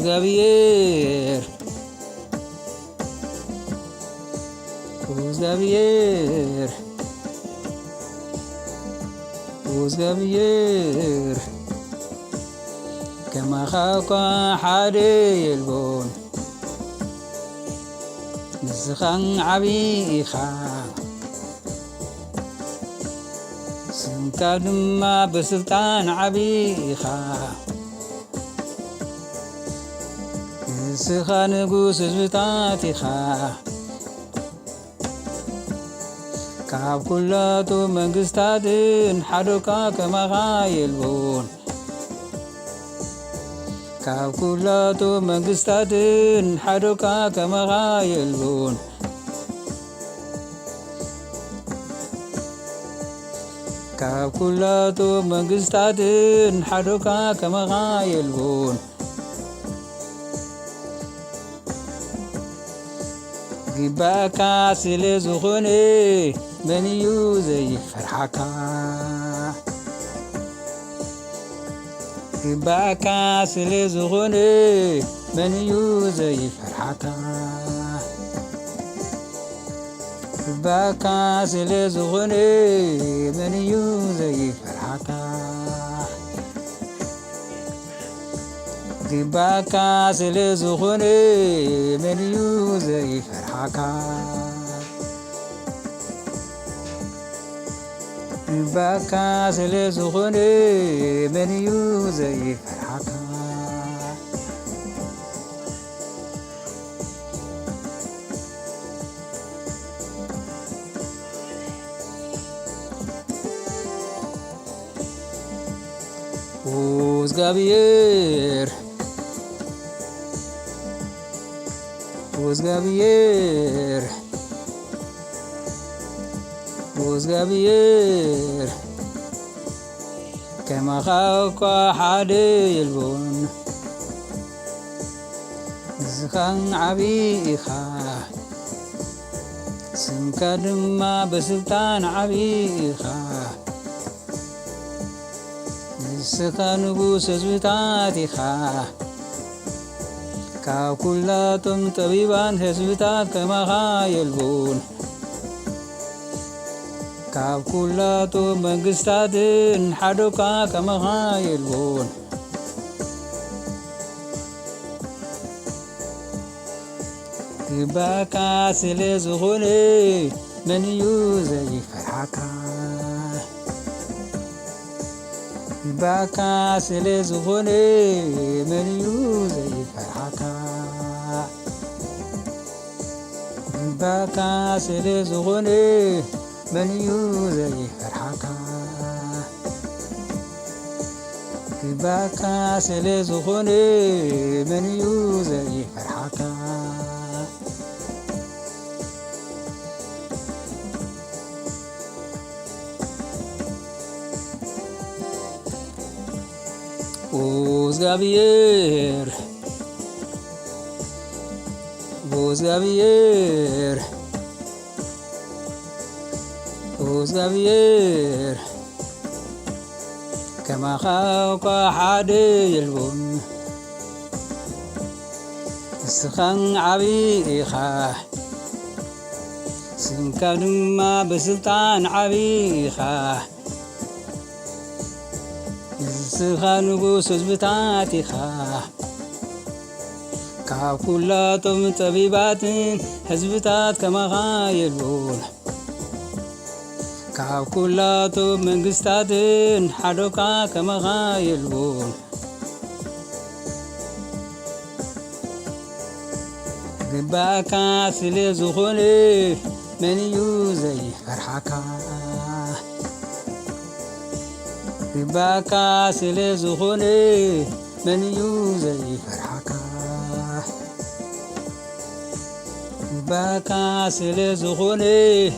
እግዚአብሔር እግዚአብሔር እግዚአብሔር كماخ حادي يلبون نسخن عبيخا سنكاد ما بسلطان عبيخا نسخن نقوس زبطاتيخا كاب كلاتو منقستادن حدوكا كماخ يلبون كاب كلاتو منقستادن حدوكا كماخ يلبون كاب كلاتو منقستادن حدوكا كماخ يلبون جباكا سلي زخوني منيو زي فرحكا جباكا سلي زخوني منيو زي فرحكا جباكا سلي زخوني منيو زي فرحكا جباكا سلي زخوني منيو زي فرحكا جباكا سلي زخوني منيو زي فرحكا እግዚአብሔር እግዚአብሔር እግዚአብሔር كماخ حادي يلبون نسخن عبيخا سنكاد ما بسلطان عبيخا نسخن نقوس زبطاتيخا كاب كلاتم طبيبان هزبتات كماخ يلبون كاب كلاتو منقستادن حدوكا كماخ يلبون جباكا سلي زخوني منيو زي فرحكا جباكا سلي زخوني منيو زي فرحكا جباكا سلي زخوني منيو زي فرحكا جباكا سلي زخوني منيو زي فرحكا እግዚአብሔር እግዚአብሔር እግዚአብሔር كماخ حادي يلبون نسخن عبيخا سنكاد ما بسلطان عبيخا نسخن نقوس زبطاتيخا كاب كلاتم طبيباتن هزبتات كماخ يلبون كاب كلاتو منقستادن حدوكا كماخ يلبون جباكا سلي زخوني منيو زي فرحكا جباكا سلي زخوني منيو زي فرحكا جباكا سلي زخوني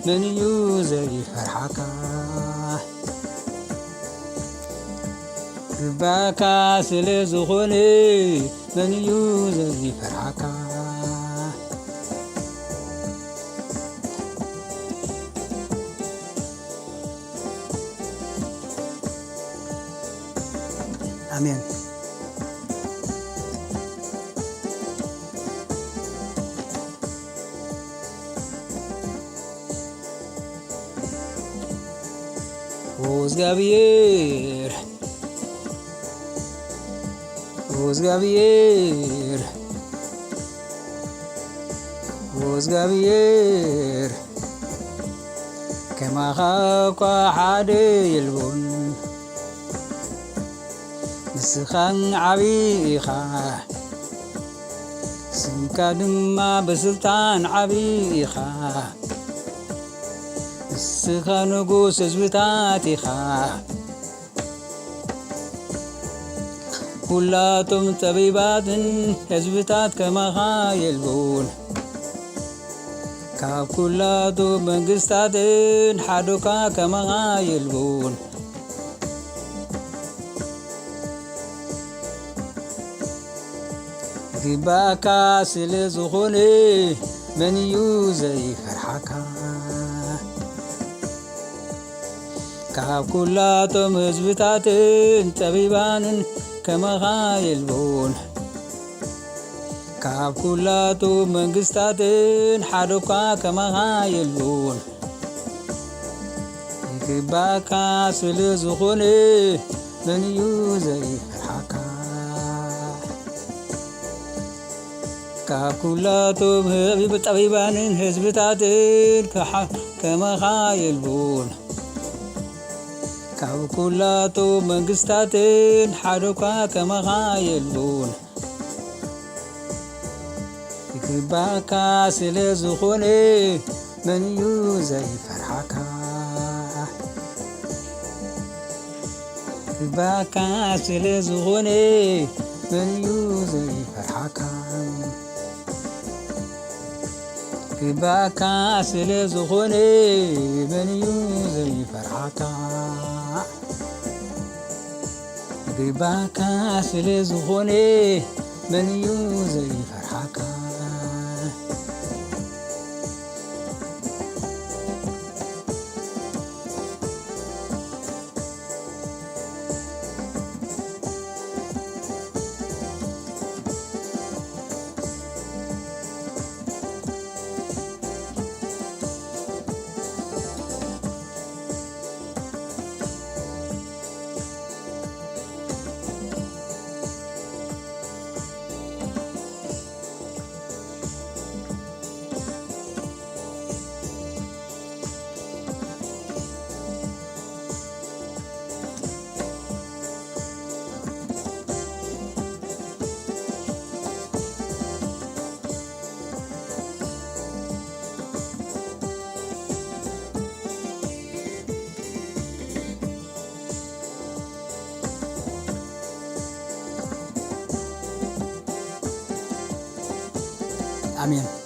منيو زي فرحكا جباكا سلي زخوني منيو زي فرحكا آمين. ወዝጋብሔር ወዝጋብሔር ወዝጋብሔር ከማኻ እኳ ሓደ የልቦን ንስኻን ዓብዪ ኢኻ ስምካ ድማ ብስልጣን ዓብዪ ኢኻ ንስኻ ንጉስ ህዝብታት ኢኻ ኩላቶም ጠቢባትን ህዝብታት ከማኻ የልቡን ካብ ኩላቶም መንግስታትን ሓዱካ ከማኻ የልቡን ግባእካ ስለ ዝኾነ መን እዩ ዘይፈርሓካ ካብ ኩላቶም ህዝብታትን ጠቢባንን ከማኻ የልቡን ካብ ኩላቶም መንግስታትን ሓዱካ ከማኻ የልቡን ግባእካ ስለ ዝኾነ መን እዩ ዘይፈርሓካ ካብ ኩላቶም ጠቢባንን ህዝብታትን ከማኻ የልቡን ካብ ኩላቶም መንግስታትን ሓዱካ ከማኻ የልቡን ግባእካ ስለ ዝኾነ መን እዩ ዘይፈርሓካ ግባእካ ስለ ዝኾነ መን እዩ ዘይፈርሓካ ግባእካ ስለ ዝኾነ መን እዩ ዘይፈርሓካ ግባእካ ስለ ዝኾነ መን እዩ ዘይፈርሓካ አሜን።